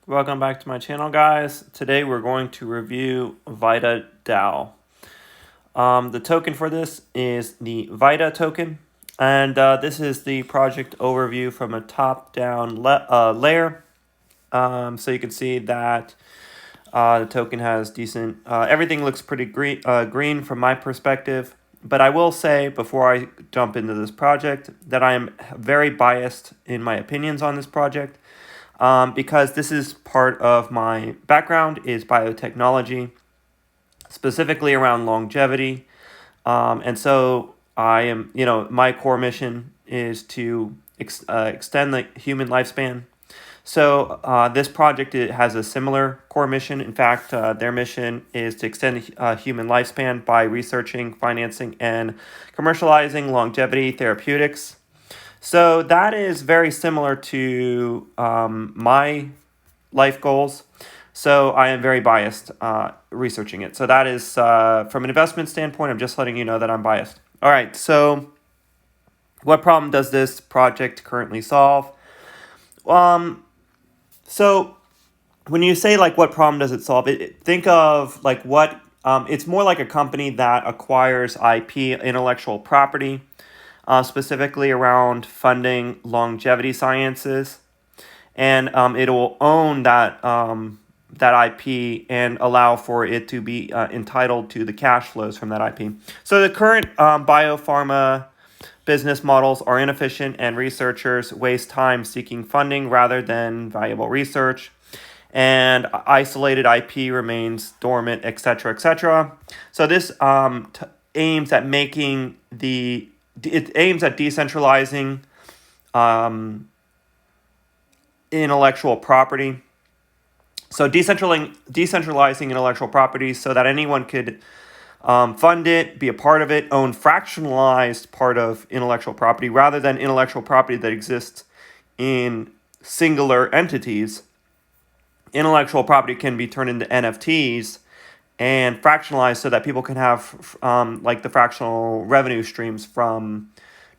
Welcome back to my channel, guys. Today we're going to review VitaDAO. The token for this is the VITA token, and this is the project overview from a top-down layer. So you can see that the token has decent, everything looks pretty green from my perspective. But I will say before I jump into this project that I am very biased in my opinions on this project. Because this is part of my background is biotechnology, specifically around longevity. And so I am, my core mission is to extend the human lifespan. So this project has a similar core mission. In fact, their mission is to extend human lifespan by researching, financing, and commercializing longevity therapeutics. So that is very similar to my life goals. So I am very biased researching it. So that is, from an investment standpoint, I'm just letting you know that I'm biased. All right, so what problem does this project currently solve? So when you say like what problem does it solve, think of like what, it's more like a company that acquires IP, intellectual property, specifically around funding longevity sciences, and it will own that IP and allow for it to be entitled to the cash flows from that IP. So the current biopharma business models are inefficient, and researchers waste time seeking funding rather than valuable research. And isolated IP remains dormant, etc., etc. So this aims at making it aims at decentralizing intellectual property. So decentralizing intellectual property so that anyone could fund it, be a part of it, own fractionalized part of intellectual property rather than intellectual property that exists in singular entities. Intellectual property can be turned into NFTs and fractionalized so that people can have like the fractional revenue streams from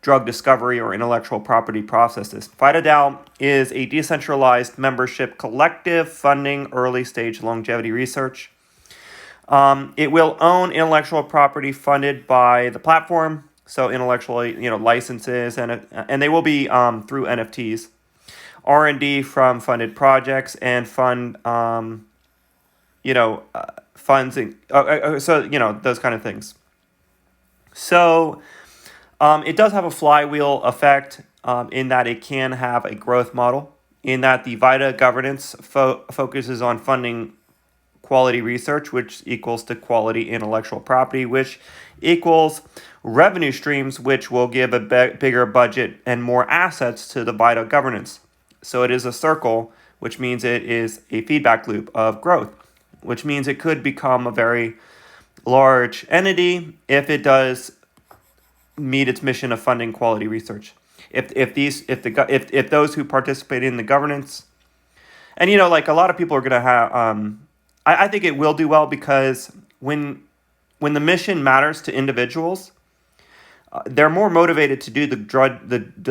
drug discovery or intellectual property processes. VitaDAO is a decentralized membership collective funding early stage longevity research. It will own intellectual property funded by the platform, so intellectual licenses, and they will be through NFTs. R&D from funded projects and fund funds, so those kind of things. So it does have a flywheel effect in that it can have a growth model, in that the VITA governance focuses on funding quality research, which equals to quality intellectual property, which equals revenue streams, which will give a bigger budget and more assets to the VITA governance. So it is a circle, which means it is a feedback loop of growth, which means it could become a very large entity if it does meet its mission of funding quality research. If those who participate in the governance, and like a lot of people are gonna have, I think it will do well, because when the mission matters to individuals, they're more motivated to do the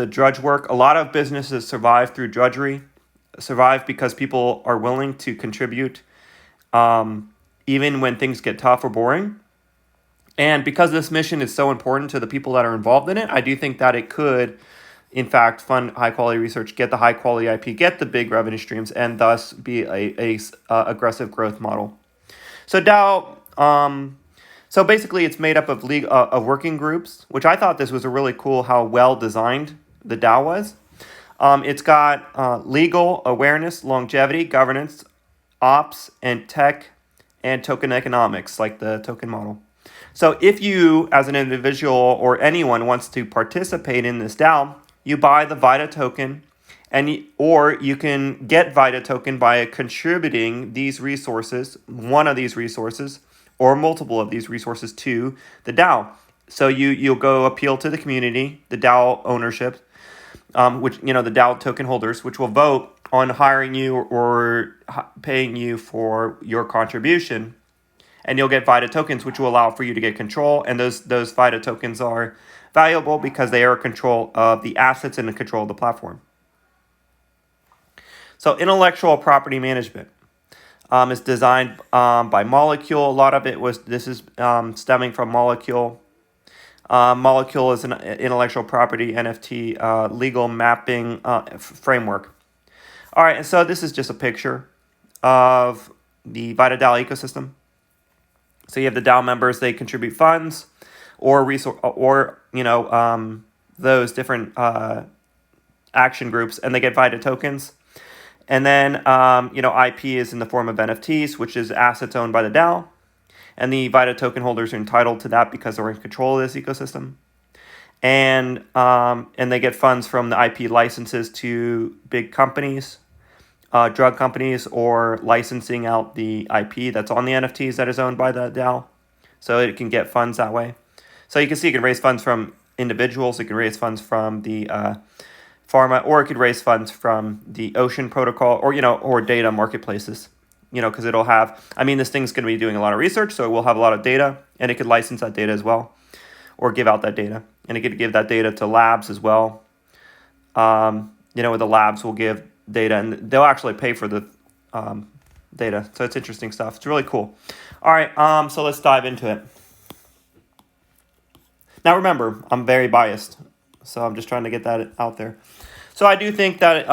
drudge work. A lot of businesses survive through drudgery, survive because people are willing to contribute, even when things get tough or boring. And because this mission is so important to the people that are involved in it, I do think that it could, in fact, fund high quality research, get the high quality IP, get the big revenue streams, and thus be a aggressive growth model. So DAO. So basically, it's made up of working groups, which I thought this was a really cool how well designed the DAO was. It's got legal, awareness, longevity, governance, ops, and tech, and token economics, like the token model. So if you, as an individual or anyone, wants to participate in this DAO, you buy the VITA token, or you can get VITA token by contributing these resources, one of these resources, or multiple of these resources to the DAO. So you'll go appeal to the community, the DAO ownership, which the DAO token holders, which will vote on hiring you or paying you for your contribution, and you'll get VITA tokens, which will allow for you to get control. And those VITA tokens are valuable because they are control of the assets and the control of the platform. So intellectual property management is designed by Molecule. A lot of this is stemming from Molecule. Molecule is an intellectual property NFT legal mapping framework. All right, and so this is just a picture of the VitaDAO ecosystem. So you have the DAO members; they contribute funds or those different action groups, and they get VITA tokens. And then IP is in the form of NFTs, which is assets owned by the DAO. And the VITA token holders are entitled to that because they're in control of this ecosystem. And they get funds from the IP licenses to big companies, drug companies, or licensing out the IP that's on the NFTs that is owned by the DAO. So it can get funds that way. So you can see it can raise funds from individuals. It can raise funds from the pharma, or it could raise funds from the Ocean protocol, or data marketplaces. Because it'll have, this thing's going to be doing a lot of research, so it will have a lot of data, and it could license that data as well, or give out that data. And it could give that data to labs as well. The labs will give data, and they'll actually pay for the data. So it's interesting stuff. It's really cool. All right, so let's dive into it. Now remember, I'm very biased, so I'm just trying to get that out there. So I do think that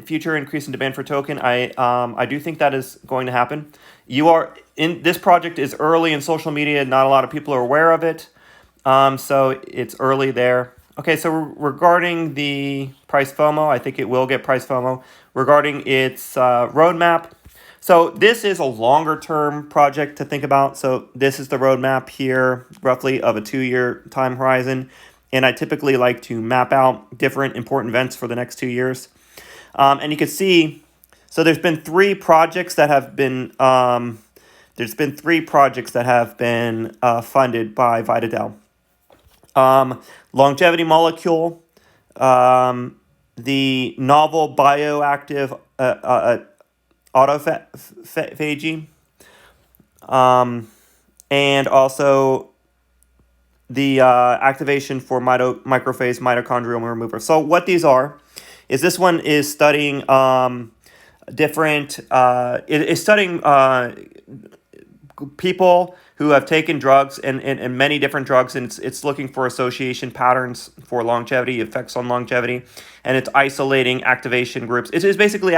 future increase in demand for token, I do think that is going to happen. This project is early in social media. Not a lot of people are aware of it. So it's early there. Okay, so regarding the price FOMO, I think it will get price FOMO. Regarding its roadmap, so this is a longer term project to think about. So this is the roadmap here, roughly of a 2-year time horizon. And I typically like to map out different important events for the next 2 years. And you can see, so there's been 3 projects that have been funded by VitaDAO. Longevity Molecule, the novel bioactive autophagy, and also the activation for microphase mitochondrial remover. So what these are is this one is studying people who have taken drugs and many different drugs, and it's looking for association patterns for longevity, effects on longevity, and it's isolating activation groups. It is basically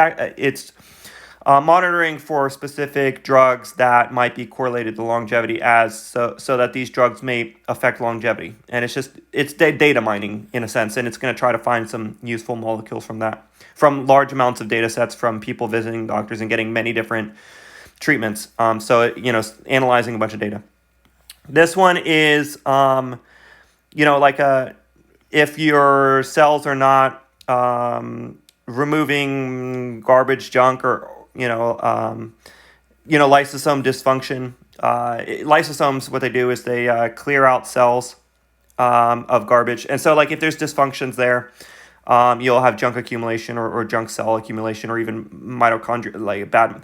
monitoring for specific drugs that might be correlated to longevity so that these drugs may affect longevity. And it's data mining in a sense, and it's going to try to find some useful molecules from from large amounts of data sets from people visiting doctors and getting many different treatments. Analyzing a bunch of data. This one is, if your cells are not removing garbage, junk, or lysosome dysfunction. Lysosomes, what they do is they clear out cells of garbage. And so if there's dysfunctions there, you'll have junk accumulation or junk cell accumulation, or even mitochondria,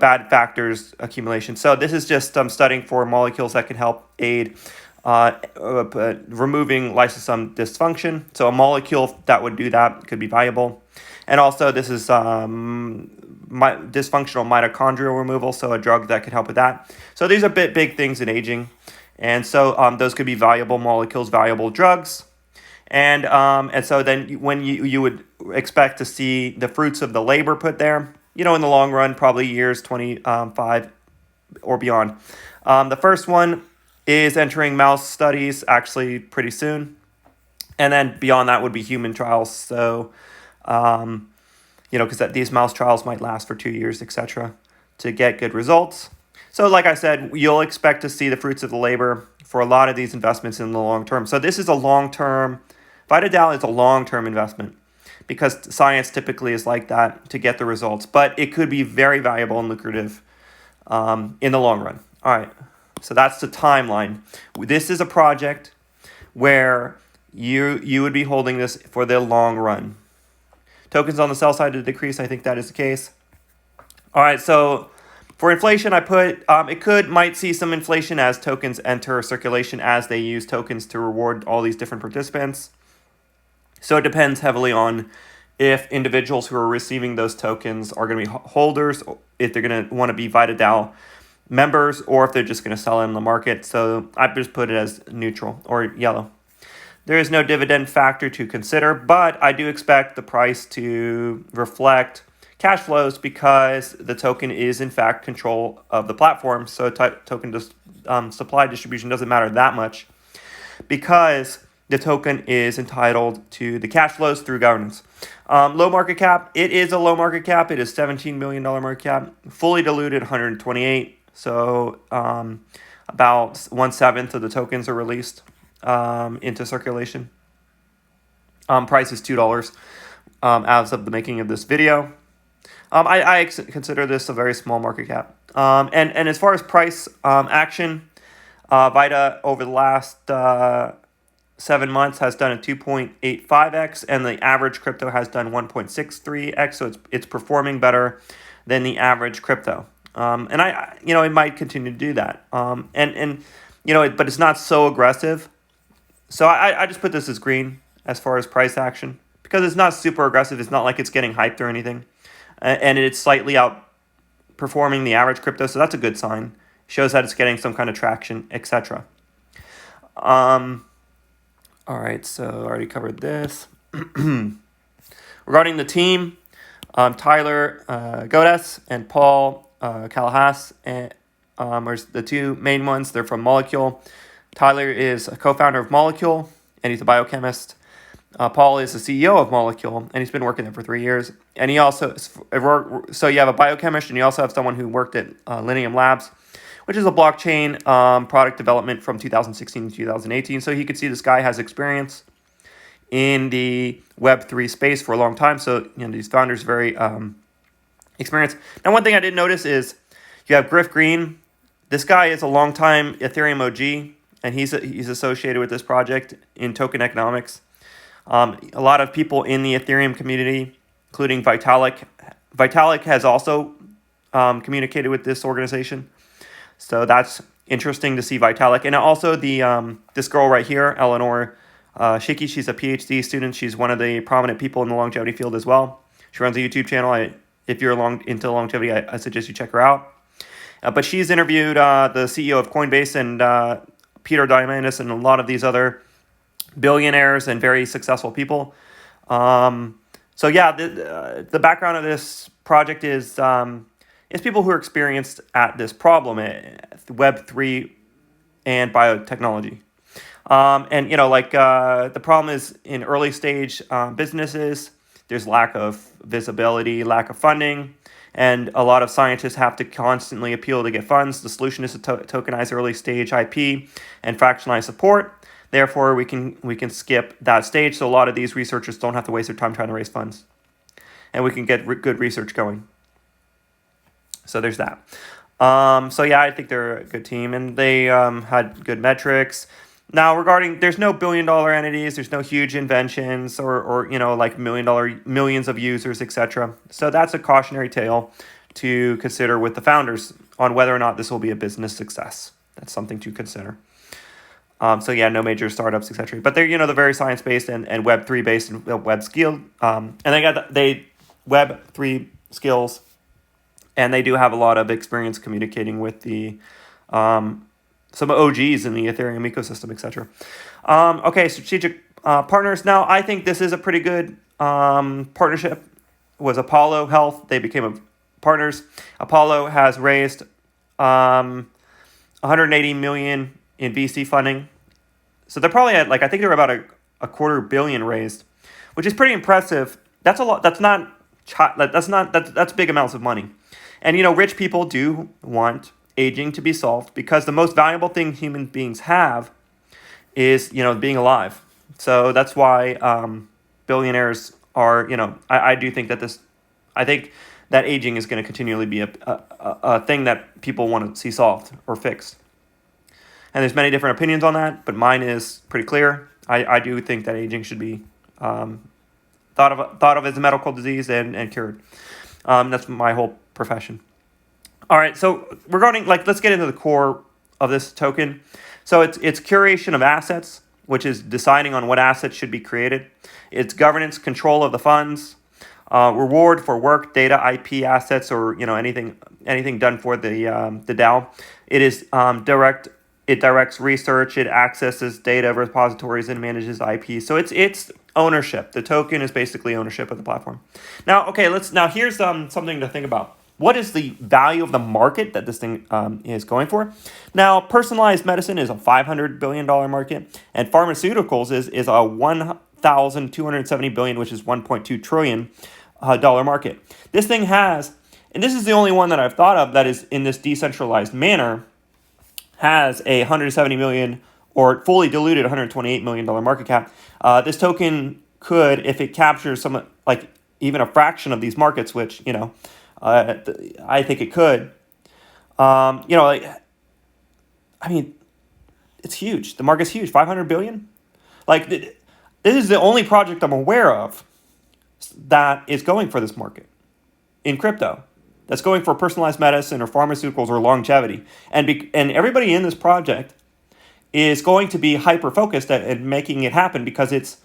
bad factors accumulation. So this is just studying for molecules that can help aid removing lysosome dysfunction. So a molecule that would do that could be valuable. And also this is dysfunctional mitochondrial removal, so a drug that could help with that. So these are big things in aging. And so those could be valuable molecules, valuable drugs. And so then when you would expect to see the fruits of the labor put there, in the long run, probably years 25 or beyond. The first one is entering mouse studies actually pretty soon. And then beyond that would be human trials. So, because these mouse trials might last for 2 years, etc., to get good results. So like I said, you'll expect to see the fruits of the labor for a lot of these investments in the long term. So this is a long-term, VitaDAO is a long-term investment because science typically is like that to get the results. But it could be very valuable and lucrative in the long run. All right, so that's the timeline. This is a project where you would be holding this for the long run. Tokens on the sell side to decrease. I think that is the case. All right, so for inflation, I put might see some inflation as tokens enter circulation as they use tokens to reward all these different participants. So it depends heavily on if individuals who are receiving those tokens are going to be holders, if they're going to want to be VitaDAO members, or if they're just going to sell in the market. So I just put it as neutral or yellow. There is no dividend factor to consider, but I do expect the price to reflect cash flows because the token is in fact control of the platform. So token supply distribution doesn't matter that much because the token is entitled to the cash flows through governance. Low market cap. It is a low market cap. It is $17 million market cap. Fully diluted 128. So about 1/7 of the tokens are released into circulation. Price is $2 as of the making of this video. I consider this a very small market cap. And as far as price action, VITA over the last 7 months has done a 2.85x, and the average crypto has done 1.63x. So it's performing better than the average crypto. And it might continue to do that. But it's not so aggressive. So I just put this as green as far as price action because it's not super aggressive. It's not like it's getting hyped or anything. And it's slightly outperforming the average crypto. So that's a good sign. Shows that it's getting some kind of traction, etc. All right, so I already covered this. Regarding the team, Tyler Godes and Paul Calahas are the two main ones. They're from Molecule. Tyler is a co-founder of Molecule, and he's a biochemist. Paul is the CEO of Molecule, and he's been working there for 3 years. And he also, so you have a biochemist, and you also have someone who worked at Lineum Labs, which is a blockchain product development from 2016 to 2018. So you can see this guy has experience in the Web3 space for a long time. So these founders are very experienced. Now, one thing I did notice is you have Griff Green. This guy is a longtime Ethereum OG, and he's associated with this project in Tokenomics. A lot of people in the Ethereum community, including Vitalik. Vitalik has also communicated with this organization. So that's interesting to see Vitalik. And also this girl right here, Eleanor Shiki, she's a PhD student. She's one of the prominent people in the longevity field as well. She runs a YouTube channel. If you're into longevity, I suggest you check her out. But she's interviewed the CEO of Coinbase and Peter Diamandis and a lot of these other billionaires and very successful people. So yeah, the background of this project is people who are experienced at this problem, Web3 and biotechnology. The problem is in early stage businesses, there's lack of visibility, lack of funding, and a lot of scientists have to constantly appeal to get funds. The solution is to tokenize early stage IP and fractionalize support. Therefore, we can skip that stage, so a lot of these researchers don't have to waste their time trying to raise funds. And we can get good research going. So there's that. I think they're a good team, and they had good metrics. Now, there's no billion-dollar entities, there's no huge inventions or like millions of users, etc. So that's a cautionary tale to consider with the founders on whether or not this will be a business success. That's something to consider. No major startups, etc. But they're they're very science-based and Web3 based and web skilled. And they got Web3 skills, and they do have a lot of experience communicating with the some OGs in the Ethereum ecosystem, etc. Strategic partners. Now, I think this is a pretty good partnership. Was Apollo Health? They became partners. Apollo has raised 180 million in VC funding. So they're probably at I think they're about a $250 million raised, which is pretty impressive. That's a lot. That's big amounts of money. And rich people do want aging to be solved because the most valuable thing human beings have is being alive. So that's why billionaires are I do think that I think that aging is going to continually be a thing that people want to see solved or fixed. And there's many different opinions on that, but mine is pretty clear. I do think that aging should be thought of as a medical disease and cured. That's my whole profession. All right, so regarding let's get into the core of this token. So it's curation of assets, which is deciding on what assets should be created. It's governance, control of the funds. Reward for work, data, IP assets, or anything done for the DAO. It is direct. It directs research. It accesses data repositories and manages IP. So it's ownership. The token is basically ownership of the platform. Now, okay, here's something to think about. What is the value of the market that this thing is going for? Now, personalized medicine is a $500 billion market, and pharmaceuticals is a 1,270 billion, which is 1.2 trillion dollar market. This thing has, and this is the only one that I've thought of that is in this decentralized manner, has a 170 million or fully diluted $128 million market cap. This token could, if it captures some, like even a fraction of these markets, which, I think it could, it's huge. The market's huge, 500 billion. Like, this is the only project I'm aware of that is going for this market in crypto. That's going for personalized medicine or pharmaceuticals or longevity. And everybody in this project is going to be hyper-focused at making it happen because it's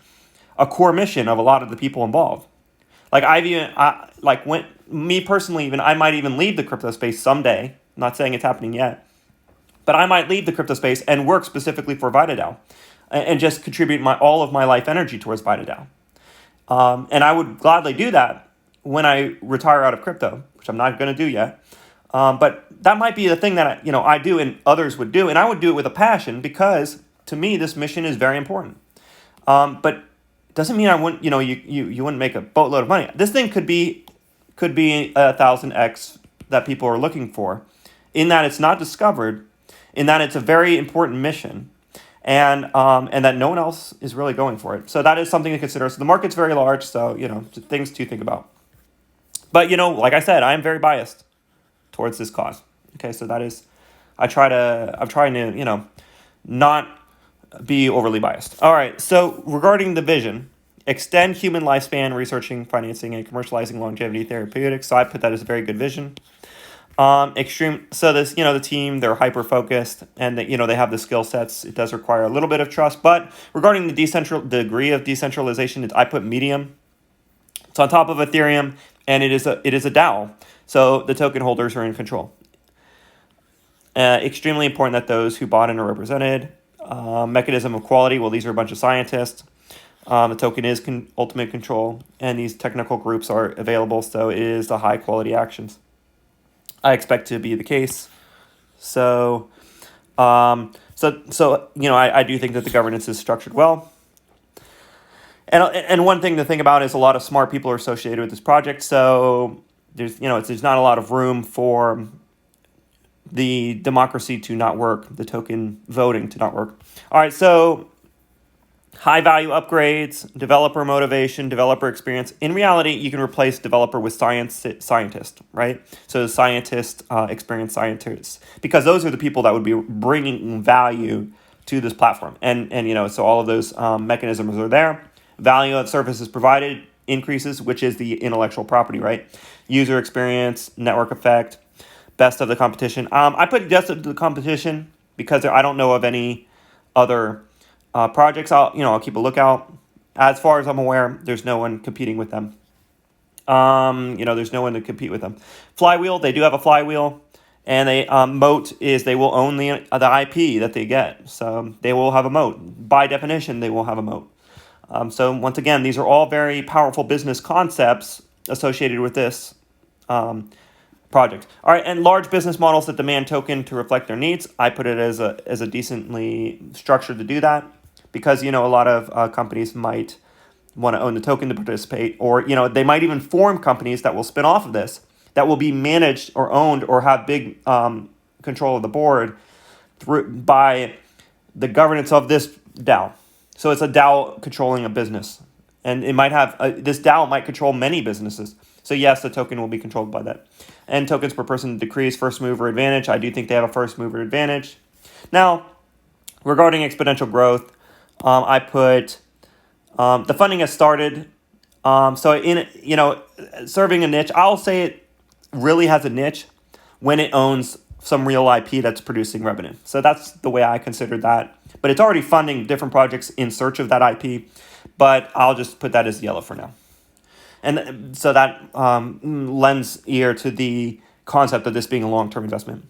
a core mission of a lot of the people involved. Like, me personally, even I might even leave the crypto space someday. I'm not saying it's happening yet. But I might leave the crypto space and work specifically for VitaDAO and just contribute all of my life energy towards VitaDAO. And I would gladly do that when I retire out of crypto, which I'm not going to do yet. But that might be the thing that I do and others would do, and I would do it with a passion because to me this mission is very important. But it doesn't mean I wouldn't. You wouldn't make a boatload of money. This thing could be 1,000x that people are looking for, in that it's not discovered, in that it's a very important mission, and that no one else is really going for it. So that is something to consider. So the market's very large, so things to think about. But like I said, I am very biased towards this cause. Okay, so that is, I'm trying to not be overly biased. All right, so regarding the vision, extend human lifespan, researching, financing, and commercializing longevity therapeutics. So I put that as a very good vision. Extreme. So this, the team, they're hyper focused, and they have the skill sets. It does require a little bit of trust, but regarding the degree of decentralization, I put medium. It's on top of Ethereum, and it is a DAO. So the token holders are in control. Extremely important that those who bought in are represented. Mechanism of quality. Well, these are a bunch of scientists. The token is ultimate control, and these technical groups are available. So it is the high quality actions. I expect to be the case. So, I do think that the governance is structured well. And one thing to think about is a lot of smart people are associated with this project. So there's not a lot of room for the democracy to not work, the token voting to not work. All right, so high value upgrades, developer motivation, developer experience. In reality, you can replace developer with scientist, right? So scientist, experienced scientists, because those are the people that would be bringing value to this platform. And so all of those mechanisms are there. Value of services provided increases, which is the intellectual property, right? User experience, network effect, best of the competition. I put best of the competition because I don't know of any other projects. I'll keep a lookout. As far as I'm aware, there's no one competing with them. There's no one to compete with them. Flywheel, they do have a flywheel, and they moat is they will own the IP that they get. So they will have a moat. By definition, they will have a moat. So once again, these are all very powerful business concepts associated with this project. All right, and large business models that demand token to reflect their needs. I put it as a decently structured to do that, because a lot of companies might want to own the token to participate, or they might even form companies that will spin off of this, that will be managed or owned or have big control of the board by the governance of this DAO. So it's a DAO controlling a business, and it might have this DAO might control many businesses. So yes, the token will be controlled by that. And tokens per person decrease, first mover advantage. I do think they have a first mover advantage. Now, regarding exponential growth, I put the funding has started. So serving a niche, I'll say it really has a niche when it owns some real IP that's producing revenue. So that's the way I consider that. But it's already funding different projects in search of that IP. But I'll just put that as yellow for now. And so that lends ear to the concept of this being a long-term investment.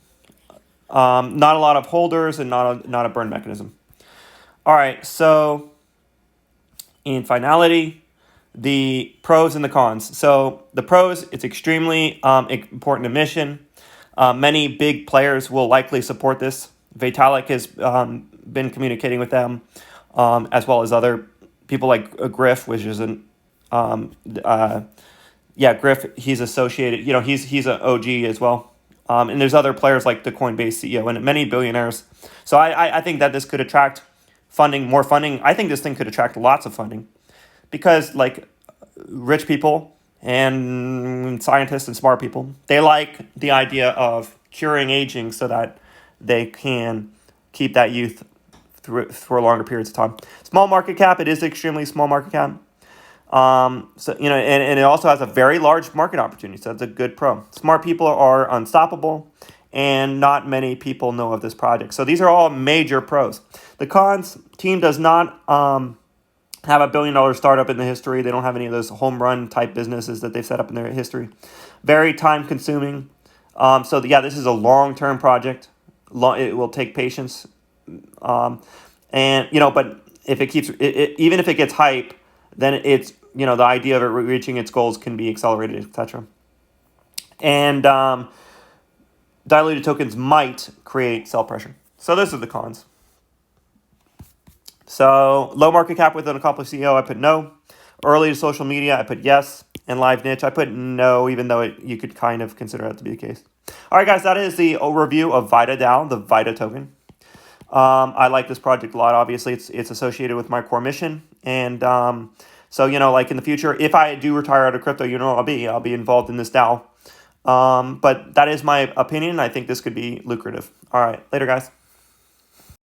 Not a lot of holders and not a burn mechanism. All right, so in finality, the pros and the cons. So the pros, it's extremely important to mission. Many big players will likely support this. Vitalik has been communicating with them, as well as other people like Griff, which is Griff. He's associated. He's an OG as well. And there's other players like the Coinbase CEO and many billionaires. So I think that this could attract more funding. I think this thing could attract lots of funding because like rich people and scientists and smart people, they like the idea of curing aging so that they can keep that youth through longer periods of time. Small market cap, it is extremely small market cap. And it also has a very large market opportunity, so it's a good pro. Smart people are unstoppable, and not many people know of this project. So these are all major pros. The cons, team does not have a $1 billion startup in the history. They don't have any of those home run type businesses that they've set up in their history. Very time consuming. This is a long-term project. It will take patience. But if it keeps, even if it gets hype, then it's, the idea of it reaching its goals can be accelerated, etc. And diluted tokens might create sell pressure. So those are the cons. So low market cap with an accomplished CEO, I put no. Early to social media, I put yes. And live niche, I put no, even though you could kind of consider that to be the case. All right, guys, that is the overview of VitaDAO, the VITA token. I like this project a lot. Obviously, it's associated with my core mission. And like in the future, if I do retire out of crypto, I'll be involved in this DAO. But that is my opinion. I think this could be lucrative. All right, later, guys.